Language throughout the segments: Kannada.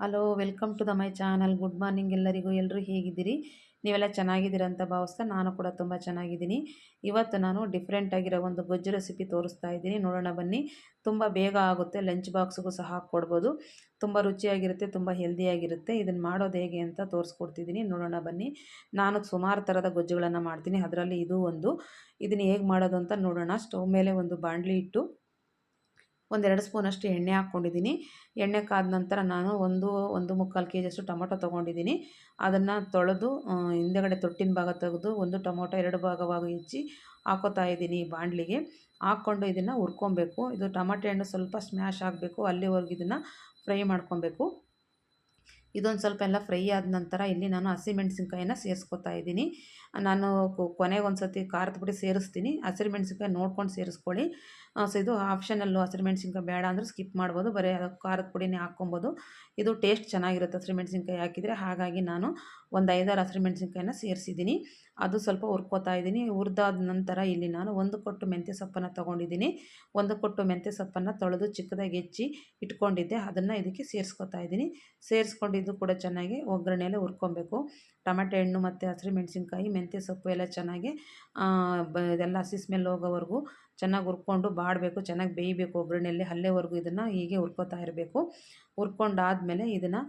Hello welcome to my channel. Good morning ಎಲ್ಲರಿಗೂ. ಎಲ್ಲರೂ ಹೇಗಿದ್ದೀರಿ? ನೀವೆಲ್ಲ ಚೆನ್ನಾಗಿದ್ದೀರ ಅಂತ ಭಾವಿಸ್ತಾ ನಾನು ಕೂಡ ತುಂಬ ಚೆನ್ನಾಗಿದ್ದೀನಿ. ಇವತ್ತು ನಾನು ಡಿಫ್ರೆಂಟ್ ಆಗಿರೋ ಒಂದು ಗೊಜ್ಜು ರೆಸಿಪಿ ತೋರಿಸ್ತಾ ಇದ್ದೀನಿ. ನೋಡೋಣ ಬನ್ನಿ. ತುಂಬ ಬೇಗ ಆಗುತ್ತೆ, ಲಂಚ್ ಬಾಕ್ಸ್ಗೂ ಸಹ ಹಾಕ್ಕೊಡ್ಬೋದು. ತುಂಬ ರುಚಿಯಾಗಿರುತ್ತೆ, ತುಂಬ ಹೆಲ್ದಿಯಾಗಿರುತ್ತೆ. ಇದನ್ನು ಮಾಡೋದು ಹೇಗೆ ಅಂತ ತೋರಿಸ್ಕೊಡ್ತಿದ್ದೀನಿ, ನೋಡೋಣ ಬನ್ನಿ. ನಾನು ಸುಮಾರು ಥರದ ಗೊಜ್ಜುಗಳನ್ನು ಮಾಡ್ತೀನಿ, ಅದರಲ್ಲಿ ಇದು ಒಂದು. ಇದನ್ನು ಹೇಗೆ ಮಾಡೋದು ಅಂತ ನೋಡೋಣ. ಸ್ಟವ್ ಮೇಲೆ ಒಂದು ಬಾಣಲಿ ಇಟ್ಟು ಒಂದೆರಡು ಸ್ಪೂನಷ್ಟು ಎಣ್ಣೆ ಹಾಕ್ಕೊಂಡಿದ್ದೀನಿ. ಎಣ್ಣೆ ಕಾದ ನಂತರ ನಾನು ಒಂದು ಮುಕ್ಕಾಲು ಕೆ ಜಿಯಷ್ಟು ಟೊಮೊಟೊ ತೊಗೊಂಡಿದ್ದೀನಿ. ಅದನ್ನು ತೊಳೆದು ಹಿಂದೆಗಡೆ ತೊಟ್ಟಿನ ಭಾಗ ತೆಗೆದು ಒಂದು ಟೊಮೊಟೊ 2 ಭಾಗವಾಗಿ ಹೆಚ್ಚಿ ಹಾಕೋತಾ ಇದ್ದೀನಿ ಬಾಣಲಿಗೆ. ಹಾಕ್ಕೊಂಡು ಇದನ್ನು ಹುರ್ಕೊಬೇಕು. ಇದು ಟೊಮಟೊ ಹಣ್ಣು ಸ್ವಲ್ಪ ಸ್ಮ್ಯಾಶ್ ಆಗಬೇಕು, ಅಲ್ಲಿವರೆಗೂ ಇದನ್ನು ಫ್ರೈ ಮಾಡ್ಕೊಬೇಕು. ಇದೊಂದು ಸ್ವಲ್ಪ ಎಲ್ಲ ಫ್ರೈ ಆದ ನಂತರ ಇಲ್ಲಿ ನಾನು ಹಸಿಮೆಣ್ಸಿನ್ಕಾಯಿನ ಸೇರಿಸ್ಕೊತಾ ಇದ್ದೀನಿ. ನಾನು ಕೊನೆಗೆ ಒಂದು ಸತಿ ಖಾರದ ಪುಡಿ ಸೇರಿಸ್ತೀನಿ. ಹಸಿಮೆಣ್ಸಿನ್ಕಾಯಿ ನೋಡ್ಕೊಂಡು ಸೇರಿಸ್ಕೊಳ್ಳಿ. ಸೊ ಇದು ಆಪ್ಷನಲ್ಲು. ಹಸಿಮೆಣ್ಸಿನ್ಕಾಯಿ ಬೇಡ ಅಂದರೆ ಸ್ಕಿಪ್ ಮಾಡ್ಬೋದು, ಬರೀ ಖಾರದ ಪುಡಿನೇ ಹಾಕ್ಕೊಬೋದು. ಇದು ಟೇಸ್ಟ್ ಚೆನ್ನಾಗಿರುತ್ತೆ ಹಸಿಮೆಣ್ಸಿನ್ಕಾಯಿ ಹಾಕಿದರೆ. ಹಾಗಾಗಿ ನಾನು ಒಂದು 5-6 ಹಸಿಮೆಣ್ಸಿನ್ಕಾಯಿನ ಸೇರಿಸಿದ್ದೀನಿ. ಅದು ಸ್ವಲ್ಪ ಹುರ್ಕೋತಾ ಇದ್ದೀನಿ. ಹುರಿದಾದ ನಂತರ ಇಲ್ಲಿ ನಾನು 1 ಕೊಟ್ಟು ಮೆಂತ್ಯ ಸೊಪ್ಪನ್ನು ತೊಗೊಂಡಿದ್ದೀನಿ. 1 ಕೊಟ್ಟು ಮೆಂತ್ಯ ಸೊಪ್ಪನ್ನು ತೊಳೆದು ಚಿಕ್ಕದಾಗಿ ಹೆಚ್ಚಿ ಇಟ್ಕೊಂಡಿದ್ದೆ, ಅದನ್ನು ಇದಕ್ಕೆ ಸೇರಿಸ್ಕೊತಾ ಇದ್ದೀನಿ. ಸೇರಿಸ್ಕೊಂಡು ಇದು ಕೂಡ ಚೆನ್ನಾಗಿ ಒಗ್ಗರಣೆಯಲ್ಲೇ ಹುರ್ಕೊಬೇಕು. ಟೊಮೆಟೊ ಹಣ್ಣು ಮತ್ತು ಹಸಿಮೆಣ್ಸಿನ್ಕಾಯಿ, ಮೆಂತ್ಯ ಸೊಪ್ಪು ಎಲ್ಲ ಚೆನ್ನಾಗಿ ಇದೆಲ್ಲ ಹಸಿ ಸ್ಮೆಲ್ ಹೋಗೋವರೆಗೂ ಚೆನ್ನಾಗಿ ಹುರ್ಕೊಂಡು ಬಾಡಬೇಕು, ಚೆನ್ನಾಗಿ ಬೇಯಬೇಕು ಒಗ್ಗರಣೆಯಲ್ಲಿ. ಅಲ್ಲಿವರೆಗೂ ಇದನ್ನು ಹೀಗೆ ಹುರ್ಕೋತಾ ಇರಬೇಕು. ಹುರ್ಕೊಂಡಾದಮೇಲೆ ಇದನ್ನು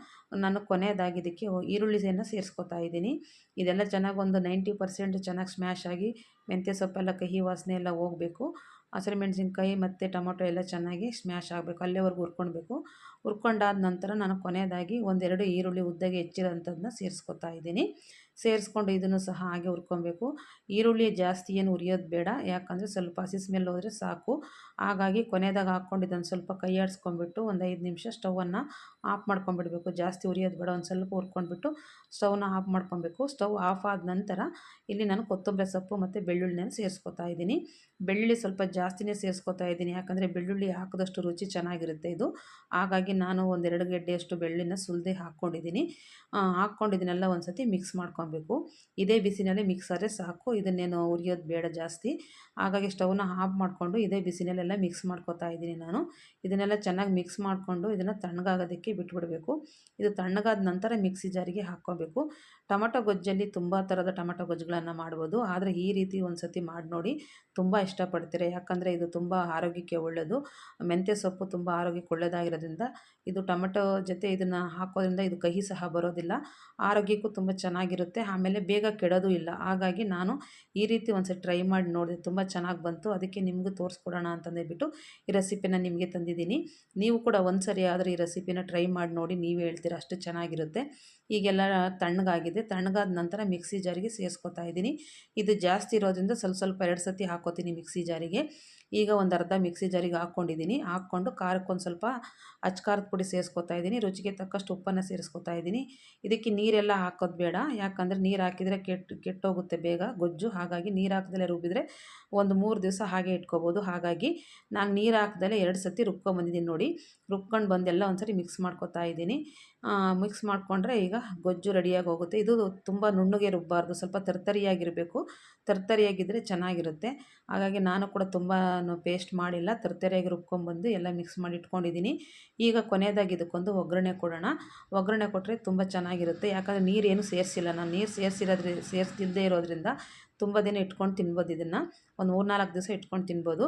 ನಾನು ಕೊನೆಯದಾಗಿ ಇದಕ್ಕೆ ಈರುಳ್ಳಿಯನ್ನು ಸೇರಿಸ್ಕೊತಾ ಇದ್ದೀನಿ. ಇದೆಲ್ಲ ಚೆನ್ನಾಗಿ ಒಂದು 90% ಚೆನ್ನಾಗಿ ಸ್ಮ್ಯಾಶ್ ಆಗಿ ಮೆಂತ್ಯ ಸೊಪ್ಪೆಲ್ಲ ಕಹಿ ವಾಸನೆ ಎಲ್ಲ ಹೋಗಬೇಕು. ಹಸಿಮೆಣ್ಸಿನ್ಕಾಯಿ ಮತ್ತು ಟೊಮೊಟೊ ಎಲ್ಲ ಚೆನ್ನಾಗಿ ಸ್ಮ್ಯಾಶ್ ಆಗಬೇಕು, ಅಲ್ಲಿವರೆಗೂ ಹುರ್ಕೊಳ್ಬೇಕು. ಹುರ್ಕೊಂಡಾದ ನಂತರ ನಾನು ಕೊನೆಯದಾಗಿ 1-2 ಈರುಳ್ಳಿ ಉದ್ದಗೆ ಹೆಚ್ಚಿರೋಂಥದ್ದನ್ನ ಸೇರಿಸ್ಕೊತಾ ಇದ್ದೀನಿ. ಸೇರಿಸ್ಕೊಂಡು ಇದನ್ನು ಸಹ ಹಾಗೆ ಹುರ್ಕೊಬೇಕು. ಈರುಳ್ಳಿ ಜಾಸ್ತಿ ಏನು ಉರಿಯೋದು ಬೇಡ, ಯಾಕಂದರೆ ಸ್ವಲ್ಪ ಹಸಿ ಸ್ಮೆಲ್ ಹೋದರೆ ಸಾಕು. ಹಾಗಾಗಿ ಕೊನೆಯದಾಗಿ ಹಾಕ್ಕೊಂಡು ಇದನ್ನು ಸ್ವಲ್ಪ ಕೈ ಆಡಿಸ್ಕೊಂಡ್ಬಿಟ್ಟು ಒಂದು 5 ನಿಮಿಷ ಸ್ಟವನ್ನು ಆಫ್ ಮಾಡ್ಕೊಂಡ್ಬಿಡಬೇಕು. ಜಾಸ್ತಿ ಉರಿಯೋದು ಬೇಡ, ಒಂದು ಸ್ವಲ್ಪ ಹುರ್ಕೊಂಡ್ಬಿಟ್ಟು ಸ್ಟವ್ನ ಆಫ್ ಮಾಡ್ಕೊಬೇಕು. ಸ್ಟವ್ ಆಫ್ ಆದ ನಂತರ ಇಲ್ಲಿ ನಾನು ಕೊತ್ತಂಬರಿ ಸೊಪ್ಪು ಮತ್ತು ಬೆಳ್ಳುಳ್ಳಿನ ಸೇರಿಸ್ಕೊತಾ ಇದ್ದೀನಿ. ಬೆಳ್ಳುಳ್ಳಿ ಸ್ವಲ್ಪ ಜಾಸ್ತಿನೇ ಸೇರಿಸ್ಕೊತಾ ಇದ್ದೀನಿ, ಯಾಕಂದರೆ ಬೆಳ್ಳುಳ್ಳಿ ಹಾಕಿದಷ್ಟು ರುಚಿ ಚೆನ್ನಾಗಿರುತ್ತೆ ಇದು. ಹಾಗಾಗಿ ನಾನು 1-2 ಗೆಡ್ಡೆಯಷ್ಟು ಬೆಳ್ಳುಳ್ಳಿನ ಸುಲಿದೇ ಹಾಕ್ಕೊಂಡಿದ್ದೀನಿ. ಹಾಕ್ಕೊಂಡಿದ್ದನ್ನೆಲ್ಲ ಒಂದು ಸತಿ ಮಿಕ್ಸ್ ಮಾಡ್ಕೊಬೇಕು. ಇದೇ ಬಿಸಿನಲ್ಲೇ ಮಿಕ್ಸ್ ಆದರೆ ಸಾಕು, ಇದನ್ನೇನು ಉರಿಯೋದು ಬೇಡ ಜಾಸ್ತಿ. ಹಾಗಾಗಿ ಸ್ಟವ್ನ ಆಫ್ ಮಾಡಿಕೊಂಡು ಇದೇ ಬಿಸಿನಲ್ಲೆಲ್ಲ ಮಿಕ್ಸ್ ಮಾಡ್ಕೊತಾ ಇದ್ದೀನಿ ನಾನು. ಇದನ್ನೆಲ್ಲ ಚೆನ್ನಾಗಿ ಮಿಕ್ಸ್ ಮಾಡಿಕೊಂಡು ಇದನ್ನು ತಣ್ಣಗಾಗೋದಕ್ಕೆ ಬಿಟ್ಬಿಡಬೇಕು. ಇದು ತಣ್ಣಗಾದ ನಂತರ ಮಿಕ್ಸಿ ಜಾರಿಗೆ ಹಾಕ್ಕೋಬೇಕು. ಟೊಮಟೊ ಗೊಜ್ಜಲ್ಲಿ ತುಂಬ ಥರದ ಟೊಮಟೊ ಗೊಜ್ಜುಗಳನ್ನು ಮಾಡ್ಬೋದು, ಆದರೆ ಈ ರೀತಿ ಒಂದು ಸತಿ ಮಾಡಿ ನೋಡಿ, ತುಂಬ ಇಷ್ಟಪಡ್ತೀರ. ಯಾಕಂದರೆ ಇದು ತುಂಬ ಆರೋಗ್ಯಕ್ಕೆ ಒಳ್ಳೆಯದು. ಮೆಂತ್ಯ ಸೊಪ್ಪು ತುಂಬ ಆರೋಗ್ಯಕ್ಕೆ ಒಳ್ಳೆಯದಾಗಿರೋದ್ರಿಂದ ಇದು ಟೊಮಟೊ ಜೊತೆ ಇದನ್ನು ಹಾಕೋದ್ರಿಂದ ಇದು ಕಹಿ ಸಹ ಬರೋದಿಲ್ಲ, ಆರೋಗ್ಯಕ್ಕೂ ತುಂಬ ಚೆನ್ನಾಗಿರುತ್ತೆ. ಆಮೇಲೆ ಬೇಗ ಕೆಡೋದು ಇಲ್ಲ. ಹಾಗಾಗಿ ನಾನು ಈ ರೀತಿ ಒಂದು ಸತಿ ಟ್ರೈ ಮಾಡಿ ನೋಡಿದೆ, ತುಂಬ ಚೆನ್ನಾಗಿ ಬಂತು. ಅದಕ್ಕೆ ನಿಮಗೂ ತೋರಿಸ್ಕೊಡೋಣ ಅಂತಂದೇಳ್ಬಿಟ್ಟು ಈ ರೆಸಿಪಿನ ನಿಮಗೆ ತಂದಿದ್ದೀನಿ. ನೀವು ಕೂಡ ಒಂದು ಸರಿ ಆದರೂ ಈ ರೆಸಿಪಿನ ಟ್ರೈ ಮಾಡಿ ನೋಡಿ, ನೀವೇ ಹೇಳ್ತೀರ ಅಷ್ಟು ಚೆನ್ನಾಗಿರುತ್ತೆ. ಈಗೆಲ್ಲ ತಣ್ಣಗಾಗಿದೆ. ತಣ್ಣಗಾದ ನಂತರ ಮಿಕ್ಸಿ ಜಾರಿಗೆ ಸೇರಿಸ್ಕೊತಾ ಇದ್ದೀನಿ. ಇದು ಜಾಸ್ತಿ ಇರೋದ್ರಿಂದ ಸ್ವಲ್ಪ 2 ಸತಿ ಹಾಕ್ಕೋತೀನಿ ಮಿಕ್ಸಿ ಜಾರಿಗೆ. ಈಗ ಒಂದು ಅರ್ಧ ಮಿಕ್ಸಿ ಜಾರಿಗೆ ಹಾಕ್ಕೊಂಡಿದ್ದೀನಿ. ಹಾಕ್ಕೊಂಡು ಖಾರಕ್ಕೊಂದು ಸ್ವಲ್ಪ ಖಾರದ ಪುಡಿ ಸೇರಿಸ್ಕೊತಾ ಇದ್ದೀನಿ. ರುಚಿಗೆ ತಕ್ಕಷ್ಟು ಉಪ್ಪನ್ನು ಸೇರಿಸ್ಕೊತಾ ಇದ್ದೀನಿ. ಇದಕ್ಕೆ ನೀರೆಲ್ಲ ಹಾಕೋದು ಬೇಡ, ಯಾಕಂದರೆ ನೀರು ಹಾಕಿದರೆ ಕೆಟ್ಟೋಗುತ್ತೆ ಬೇಗ ಗೊಜ್ಜು. ಹಾಗಾಗಿ ನೀರು ಹಾಕ್ದಲೇ ರುಬ್ಬಿದರೆ ಒಂದು 3 ದಿವಸ ಹಾಗೆ ಇಟ್ಕೋಬೋದು. ಹಾಗಾಗಿ ನಾನು ನೀರು ಹಾಕ್ದಲೇ 2 ಸತಿ ರುಬ್ಕೊಂಬಂದಿದ್ದೀನಿ ನೋಡಿ. ರುಬ್ಕೊಂಡು ಬಂದೆಲ್ಲ ಒಂದು ಸರಿ ಮಿಕ್ಸ್ ಮಾಡ್ಕೊತಾ ಇದ್ದೀನಿ. ಮಿಕ್ಸ್ ಮಾಡಿಕೊಂಡ್ರೆ ಈಗ ಗೊಜ್ಜು ರೆಡಿಯಾಗಿ ಹೋಗುತ್ತೆ. ಇದು ತುಂಬ ನುಣ್ಣಗೆ ರುಬ್ಬಾರ್ದು, ಸ್ವಲ್ಪ ತರ್ತರಿಯಾಗಿರಬೇಕು. ತರ್ತರಿಯಾಗಿದ್ದರೆ ಚೆನ್ನಾಗಿರುತ್ತೆ. ಹಾಗಾಗಿ ನಾನು ಕೂಡ ತುಂಬ ಪೇಸ್ಟ್ ಮಾಡಿಲ್ಲ, ತರ್ತರಿಯಾಗಿ ರುಬ್ಕೊಂಬಂದು ಎಲ್ಲ ಮಿಕ್ಸ್ ಮಾಡಿ ಇಟ್ಕೊಂಡಿದ್ದೀನಿ. ಈಗ ಕೊನೆಯದಾಗಿ ಇದಕ್ಕೊಂದು ಒಗ್ಗರಣೆ ಕೊಡೋಣ. ಒಗ್ಗರಣೆ ಕೊಟ್ಟರೆ ತುಂಬ ಚೆನ್ನಾಗಿರುತ್ತೆ, ಯಾಕಂದರೆ ನೀರೇನು ಸೇರಿಸಿಲ್ಲ ನಾನು. ನೀರು ಸೇರಿಸಿಲ್ಲದೇ ಇರೋದ್ರಿಂದ ತುಂಬ ದಿನ ಇಟ್ಕೊಂಡು ತಿನ್ಬೋದು. ಇದನ್ನು ಒಂದು 3-4 ದಿವಸ ಇಟ್ಕೊಂಡು ತಿನ್ಬೋದು.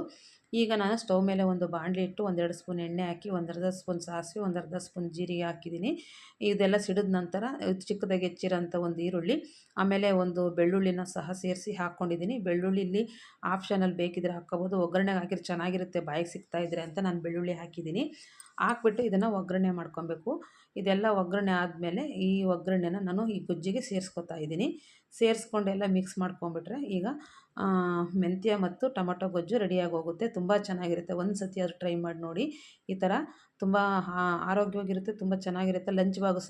ಈಗ ನಾನು ಸ್ಟವ್ ಮೇಲೆ ಒಂದು ಬಾಣಲಿ ಇಟ್ಟು 1-2 ಸ್ಪೂನ್ ಎಣ್ಣೆ ಹಾಕಿ, 1/2 ಸ್ಪೂನ್ ಸಾಸಿವೆ, 1/2 ಸ್ಪೂನ್ ಜೀರಿಗೆ ಹಾಕಿದ್ದೀನಿ. ಇದೆಲ್ಲ ಸಿಡಿದ ನಂತರ ಚಿಕ್ಕದಾಗಿ ಹೆಚ್ಚಿರೋಂಥ ಒಂದು ಈರುಳ್ಳಿ, ಆಮೇಲೆ ಒಂದು ಬೆಳ್ಳುಳ್ಳಿನ ಸಹ ಸೇರಿಸಿ ಹಾಕ್ಕೊಂಡಿದ್ದೀನಿ. ಬೆಳ್ಳುಳ್ಳಿ ಇಲ್ಲಿ ಆಪ್ಷನಲ್ಲಿ ಬೇಕಿದ್ರೆ ಹಾಕ್ಕೋಬೋದು, ಒಗ್ಗರಣೆಗೆ ಹಾಕಿದ್ರೆ ಚೆನ್ನಾಗಿರುತ್ತೆ ಬಾಯಿಗೆ ಸಿಗ್ತಾ ಇದ್ರೆ ಅಂತ ನಾನು ಬೆಳ್ಳುಳ್ಳಿ ಹಾಕಿದ್ದೀನಿ. ಹಾಕ್ಬಿಟ್ಟು ಇದನ್ನು ಒಗ್ಗರಣೆ ಮಾಡ್ಕೊಬೇಕು. ಇದೆಲ್ಲ ಒಗ್ಗರಣೆ ಆದಮೇಲೆ ಈ ಒಗ್ಗರಣೆನ ನಾನು ಈ ಗೊಜ್ಜಿಗೆ ಸೇರಿಸ್ಕೊತಾ ಇದ್ದೀನಿ. ಸೇರಿಸ್ಕೊಂಡು ಎಲ್ಲ ಮಿಕ್ಸ್ ಮಾಡ್ಕೊಂಬಿಟ್ರೆ ಈಗ ಮೆಂತ್ಯ ಮತ್ತು ಟೊಮಟೊ ಗೊಜ್ಜು ರೆಡಿಯಾಗಿ ಹೋಗುತ್ತೆ. ತುಂಬ ಚೆನ್ನಾಗಿರುತ್ತೆ. ಒಂದು ಸತಿ ಆದರೂ ಟ್ರೈ ಮಾಡಿ ನೋಡಿ. ಈ ಥರ ತುಂಬ ಆರೋಗ್ಯವಾಗಿರುತ್ತೆ, ತುಂಬ ಚೆನ್ನಾಗಿರುತ್ತೆ. Lunch box